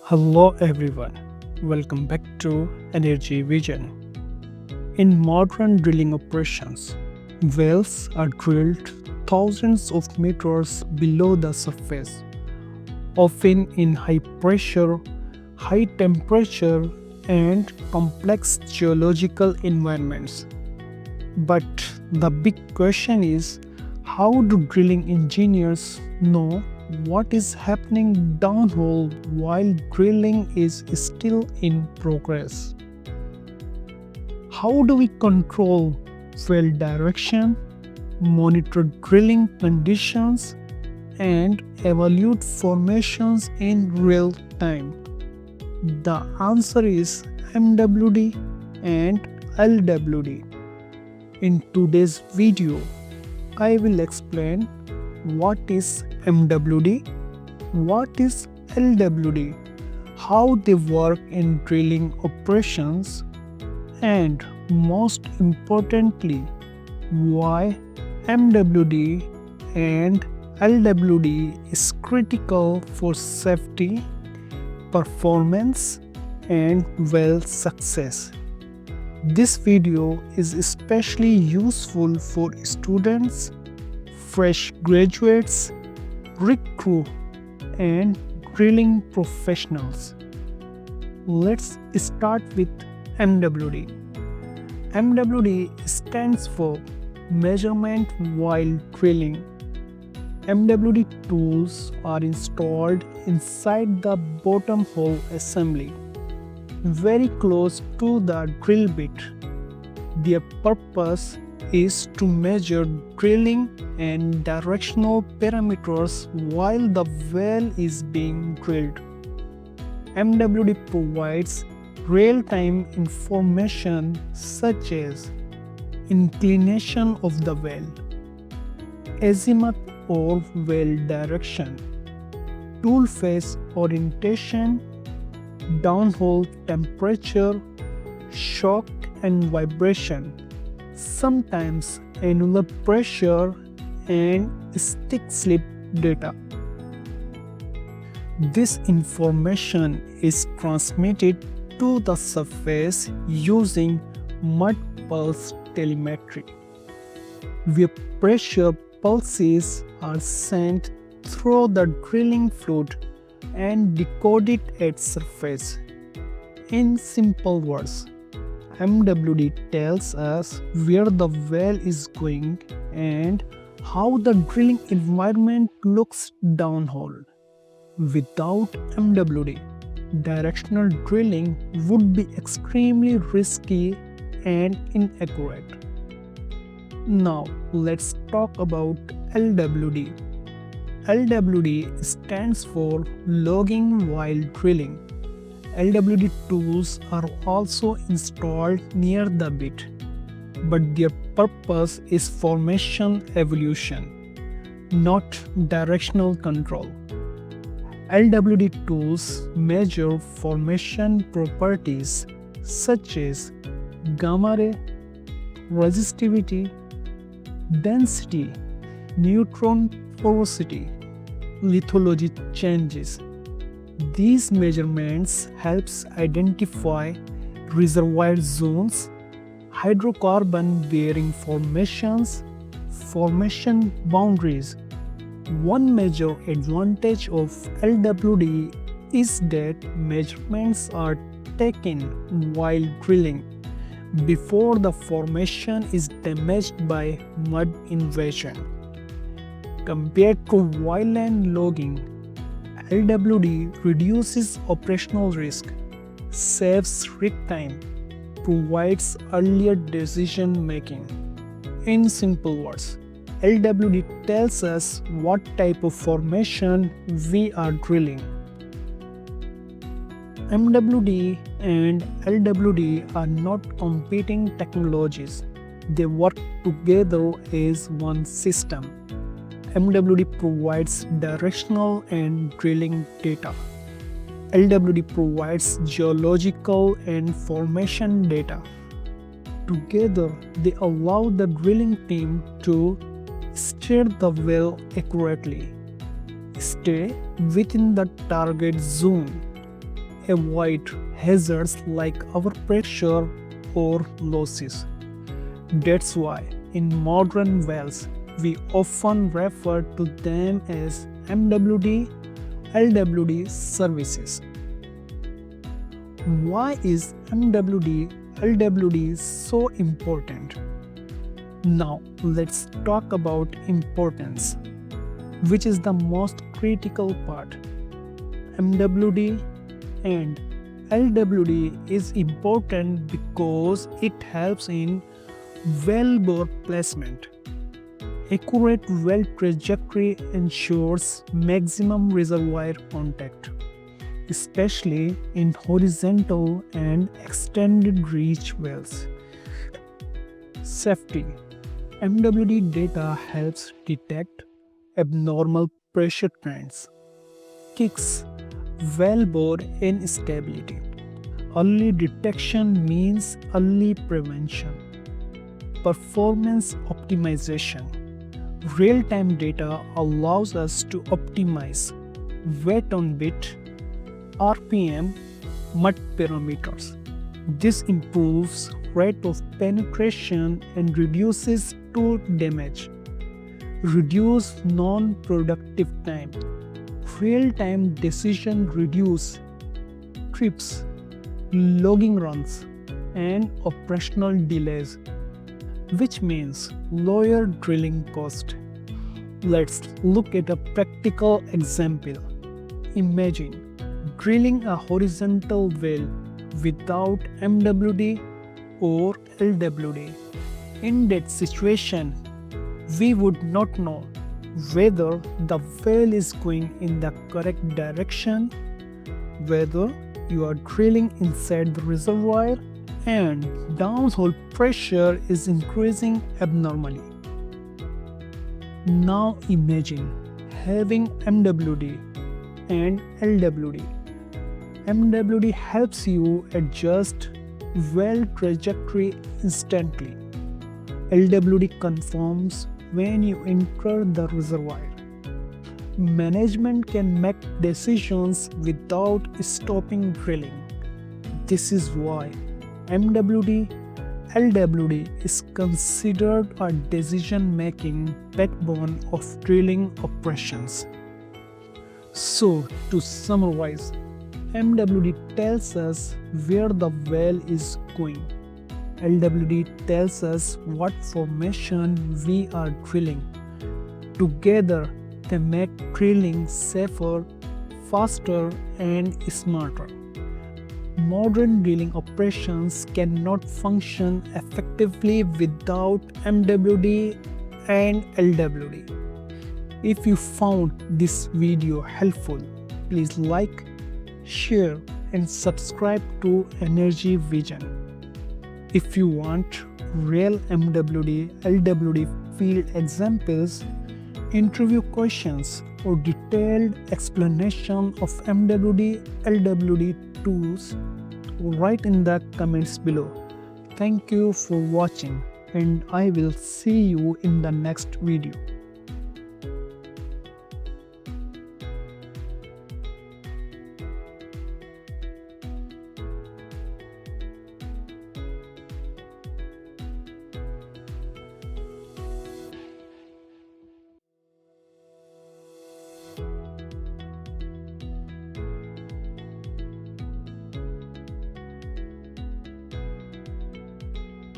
Hello everyone, welcome back to Energy Vision. In modern drilling operations, wells are drilled thousands of meters below the surface, often in high pressure, high temperature, and complex geological environments. But the big question is, how do drilling engineers know what is happening downhole while drilling is still in progress? How do we control well direction, monitor drilling conditions, and evaluate formations in real time? The answer is MWD and LWD. In today's video, I will explain what is MWD, what is LWD, how they work in drilling operations, and most importantly, why MWD and LWD is critical for safety, performance, and well success. This video is especially useful for students, fresh graduates, rig crew, and drilling professionals. Let's start with MWD. MWD stands for Measurement While Drilling. MWD tools are installed inside the bottom hole assembly, very close to the drill bit. Their purpose is to measure drilling and directional parameters while the well is being drilled. MWD provides real-time information such as inclination of the well, azimuth or well direction, tool face orientation, downhole temperature, shock and vibration, sometimes annular pressure, and stick slip data. This information is transmitted to the surface using mud pulse telemetry, where pressure pulses are sent through the drilling fluid and decoded at surface. In simple words, MWD tells us where the well is going and how the drilling environment looks downhole. Without MWD, directional drilling would be extremely risky and inaccurate. Now let's talk about LWD. LWD stands for Logging While Drilling. LWD tools are also installed near the bit, but their purpose is formation evaluation, not directional control. LWD tools measure formation properties such as gamma ray, resistivity, density, neutron porosity, lithology changes. These measurements helps identify reservoir zones, hydrocarbon-bearing formations, formation boundaries. One major advantage of LWD is that measurements are taken while drilling, before the formation is damaged by mud invasion. Compared to wildland logging, LWD reduces operational risk, saves rig time, provides earlier decision making. In simple words, LWD tells us what type of formation we are drilling. MWD and LWD are not competing technologies. They work together as one system. MWD provides directional and drilling data. LWD provides geological and formation data. Together, they allow the drilling team to steer the well accurately, stay within the target zone, avoid hazards like overpressure or losses. That's why in modern wells we often refer to them as MWD LWD services. Why is MWD LWD so important? Now let's talk about importance, which is the most critical part. MWD and LWD is important because it helps in wellbore placement. Accurate well trajectory ensures maximum reservoir contact, especially in horizontal and extended reach wells. Safety. MWD data helps detect abnormal pressure trends, kicks, wellbore instability. Early detection means early prevention. Performance optimization. Real-time data allows us to optimize weight on bit, RPM, mud parameters. This improves rate of penetration and reduces tool damage. Reduce non-productive time. Real-time decision reduce trips, logging runs, and operational delays, which means lower drilling cost. Let's look at a practical example. Imagine drilling a horizontal well without MWD or LWD. In that situation, we would not know whether the well is going in the correct direction, whether you are drilling inside the reservoir and downhole pressure is increasing abnormally. Now imagine having MWD and LWD. MWD helps you adjust well trajectory instantly. LWD confirms when you enter the reservoir. Management can make decisions without stopping drilling. This is why MWD LWD is considered a decision-making backbone of drilling operations. So, to summarize, MWD tells us where the well is going. LWD tells us what formation we are drilling. Together, they make drilling safer, faster, and smarter. Modern drilling operations cannot function effectively without MWD and LWD. If you found this video helpful, please like, share, and subscribe to Energy Vision. If you want real MWD LWD field examples, interview questions, or detailed explanation of MWD LWD tools, write in the comments below. Thank you for watching, and I will see you in the next video.